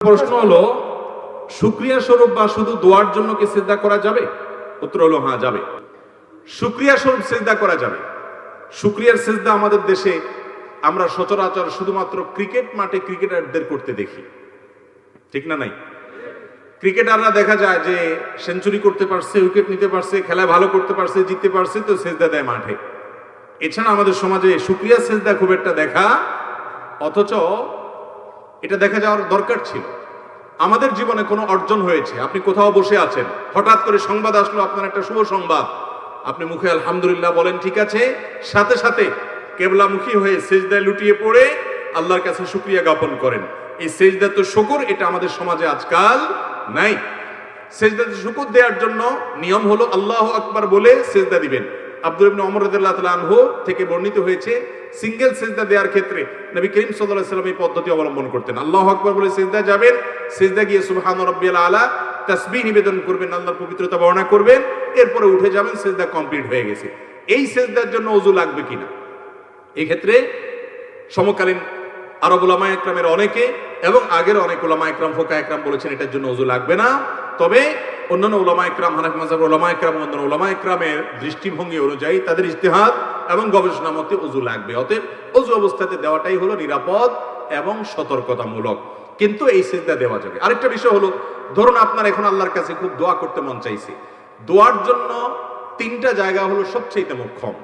প্রশ্ন হলো, শুকরিয়া স্বরূপ বা শুধু দোয়ার জন্য কি সিজদা করা যাবে? উত্তর হলো হ্যাঁ, যাবে। শুকরিয়া স্বরূপ সিজদা করা যাবে। শুকরিয়ার সিজদা আমাদের দেশে আমরা সচরাচর শুধুমাত্র ক্রিকেট মাঠে ক্রিকেটারদের করতে দেখি, ঠিক না? নাই, ক্রিকেটাররা দেখা যায় যে সেঞ্চুরি করতে পারছে, উইকেট নিতে পারছে, খেলায় ভালো করতে পারছে, জিততে পারছে, তো সিজদা দেয় মাঠে। এছাড়া আমাদের সমাজে শুকরিয়া সিজদা খুব একটা দেখা, অথচ এটা দেখা যাওয়ার দরকার ছিল। আমাদের জীবনে কোনো অর্জন হয়েছে, আপনি কোথাও বসে আছেন, হঠাৎ করে সংবাদ আসলো আপনার একটা শুভ সংবাদ, আপনি মুখে আলহামদুলিল্লাহ বলেন, ঠিক আছে, সাথে সাথে কেবলামুখী হয়ে সিজদায় লুটিয়ে পড়ে আল্লাহর কাছে শুকরিয়া জ্ঞাপন করেন। এই সিজদা তো শুকর, এটা আমাদের সমাজে আজকাল নাই। সিজদাতে শুকর দেওয়ার জন্য নিয়ম হলো আল্লাহু আকবার বলে সিজদা দিবেন। আব্দুল ইবনে ওমর রাদিয়াল্লাহু তাআলা আনহু থেকে বর্ণিত হয়েছে, সিঙ্গেল সিজদা দেওয়ার ক্ষেত্রে নবী করিম সাল্লাল্লাহু আলাইহি ওয়াসাল্লাম এই পদ্ধতি অবলম্বন করতেন। আল্লাহু আকবার বলে সিজদা যাবেন, সিজদা গিয়ে সুবহান রাব্বিয়াল আলা তাসবিহ নিবেদন করবেন, আল্লাহর পবিত্রতা বর্ণনা করবেন, এরপরে উঠে যাবেন, সিজদা কমপ্লিট হয়ে গেছে। এই সিজদার জন্য ওযু লাগবে কিনা, এই ক্ষেত্রে সমকালীন আরব উলামা ইকরামের অনেকে এবং আগের অনেক উলামা ইকরাম, ফোকা ইকরাম বলেছেন এটার জন্য ওযু লাগবে না। তবে অন্যান্য উলামা ইকরাম, হানাফি মাযহাবের উলামা ইকরাম, অন্যান্য উলামা ইকরামের দৃষ্টিভঙ্গি অনুযায়ী তাদের ইজতিহাদ এবং গবেষণা মতে ওযু লাগবে। অতএব ওযু অবস্থাতে দেওয়াটাই হলো নিরাপদ এবং সতর্কতামূলক, কিন্তু এই সিজদা দেওয়া যাবে। আরেকটা বিষয় হলো, ধরুন আপনার এখন আল্লাহর কাছে খুব দোয়া করতে মন চাইছে। দোয়ার জন্য তিনটা জায়গা হলো সবচেয়ে মুখ্যম।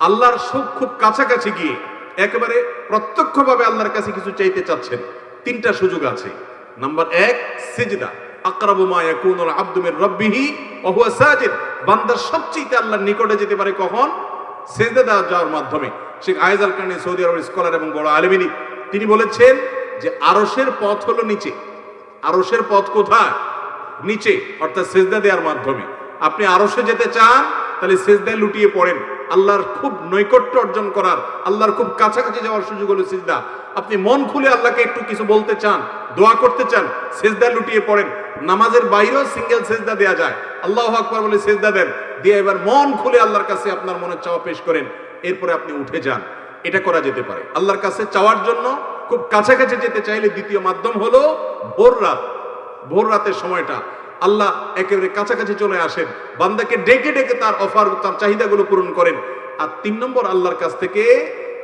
আল্লাহর খুব কাছাকাছি গিয়ে একেবারে প্রত্যক্ষভাবে আল্লাহর কাছে কিছু চাইতে চাচ্ছেন, তিনটা সুযোগ আছে। নাম্বার 1, সিজদা। আকরাবু মা ইয়াকুনুল আবদু মির রাব্বিহি ওয়া হুয়া সাজিদ। বান্দা সবচেয়ে আল্লাহর নিকটে যেতে পারে কখন? সিজদা যাওয়ার মাধ্যমে। শেখ আয়েজ আল কারনী, সৌদি আরবের স্কলার এবং বড় আলেমিনী, তিনি বলেছেন যে আরশের পথ হলো নিচে। আরশের পথ কোথায়? নিচে, অর্থাৎ সিজদা দেওয়ার মাধ্যমে। আপনি আরশে যেতে চান, তাহলে সিজদায় লুটিয়ে পড়েন। আল্লাহর খুব নৈকট্য অর্জন করার, আল্লাহর খুব কাছাকাছি যাওয়ার সুযোগ হলো সিজদা। আপনি মন খুলে আল্লাহকে একটু কিছু বলতে চান, দোয়া করতে চান, সিজদায় লুটিয়ে পড়েন। নামাজের বাইরেও সিঙ্গেল সিজদা দেয়া যায়। আল্লাহু আকবার বলে সিজদা দেন, দিয়ে এবার মন খুলে আল্লাহর কাছে আপনার মনের চাওয়া পেশ করেন, এরপরে আপনি উঠে যান। এটা করা যেতে পারে। আল্লাহর কাছে চাওয়ার জন্য খুব কাছাকাছি যেতে চাইলে দ্বিতীয় মাধ্যম হলো ভোর রাত। ভোর রাতের সময়টা আল্লাহ একেবারে কাছাকাছি চলে আসেন, বান্দাকে ডেকে ডেকে তার অফার, তার চাহিদাগুলো পূরণ করেন। আর 3 নম্বর, আল্লাহর কাছ থেকে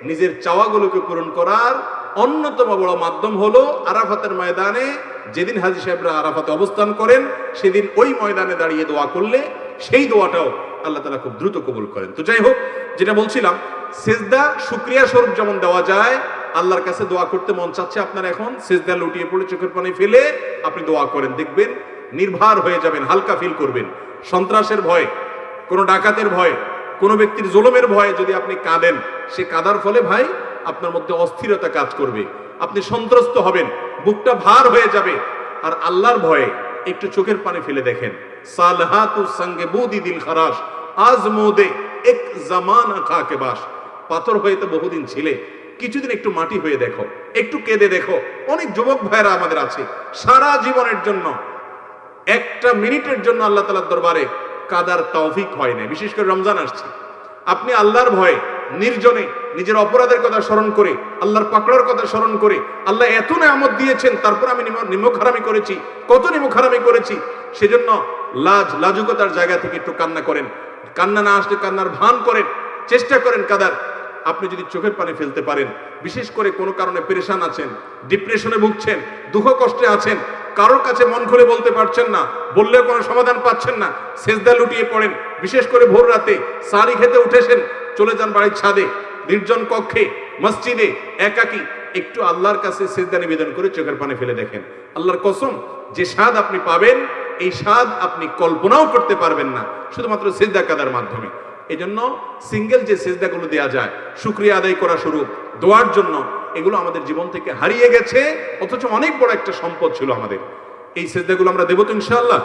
নিজের চাওয়াগুলোকে পূরণ করার অন্যতম বড় মাধ্যম হলো আরাফাতের ময়দানে, যেদিন হাজী সাহেবরা আরাফাতে অবস্থান করেন, সেদিন ওই ময়দানে দাঁড়িয়ে দোয়া করলে সেই দোয়াটাও আল্লাহ তাআলা খুব দ্রুত কবুল করেন। তো যাই হোক, যেটা বলছিলাম, সিজদা শুকরিয়া স্বরূপ যেমন দেওয়া যায়, আল্লাহর কাছে দোয়া করতে মন চাচ্ছে আপনার এখন, সিজদা লুটিয়ে পড়ে চোখের পানি ফেলে আপনি দোয়া করেন, দেখবেন নির্ভার হয়ে যাবেন, হালকা ফিল করবেন। সন্ত্রাসের ভয়, কোনো ডাকাতের ভয়, কোনো ব্যক্তির জুলুমের ভয়ে যদি আপনি কাঁদেন, সে কাঁদার ফলে ভাই আপনার মধ্যে অস্থিরতা কাজ করবে, আপনি সন্ত্রস্ত হবেন, বুকটা ভার হয়ে যাবে। আর আল্লাহর ভয়ে একটু চোখের পানি ফেলে দেখেন, সালহাতু সঙ্গে বুদি দিল খারাস আজমুদে এক জামানা খাকে বাস। পাথর হয়ে তো বহুদিন ছিলে, কিছুদিন একটু মাটি হয়ে দেখো, একটু কেঁদে দেখো। অনেক যুবক ভাইরা আমাদের আছে, সারা জীবনের জন্য একটা মিনিটের জন্য আল্লাহ তাআলার দরবারে কাদার তৌফিক হয় না। বিশেষ করে রমজান আসছে, আপনি আল্লাহর ভয়ে নির্জনে নিজের অপরাধের কথা স্মরণ করে, আল্লাহর পাকড়ার কথা স্মরণ করে, আল্লাহ এত নেয়ামত দিয়েছেন, তারপর আমি নিমক হারামি করেছি, কত নিমক হারামি করেছি, সেজন্য লাজুকতার জায়গা থেকে একটু কান্না করেন। কান্না না আসলে কান্নার ভান করেন, চেষ্টা করেন কাদার। আপনি যদি চোখের পানি ফেলতে পারেন, বিশেষ করে কোনো কারণে পেরেশান আছেন, ডিপ্রেশনে ভুগছেন, দুঃখ কষ্টে আছেন, কারোর কাছে মন খুলে বলতে পারছেন না, বললেও কোনো সমাধান পাচ্ছেন না, সিজদা লুটিয়ে পড়েন। বিশেষ করে ভোর রাতে সারি খেতে উঠেছেন, চলে যান বাড়ির ছাদে, নির্জন কক্ষে, মসজিদে, একাকী, একটু আল্লাহর কাছে সিজদা নিবেদন করে চোখের পানি ফেলে দেখেন। আল্লাহর কসম, যে স্বাদ আপনি পাবেন, এই স্বাদ আপনি কল্পনাও করতে পারবেন না, শুধুমাত্র সিজদা কাদার মাধ্যমে। এই জন্য সিঙ্গেল যে সিজদাগুলো দেওয়া যায় শুকরিয়া আদায় করা শুরু দোয়ার জন্য, এগুলো আমাদের জীবন থেকে হারিয়ে গেছে, অথচ অনেক বড় একটা সম্পদ ছিল আমাদের। এই সিজদাগুলো আমরা দেব তো ইনশাআল্লাহ।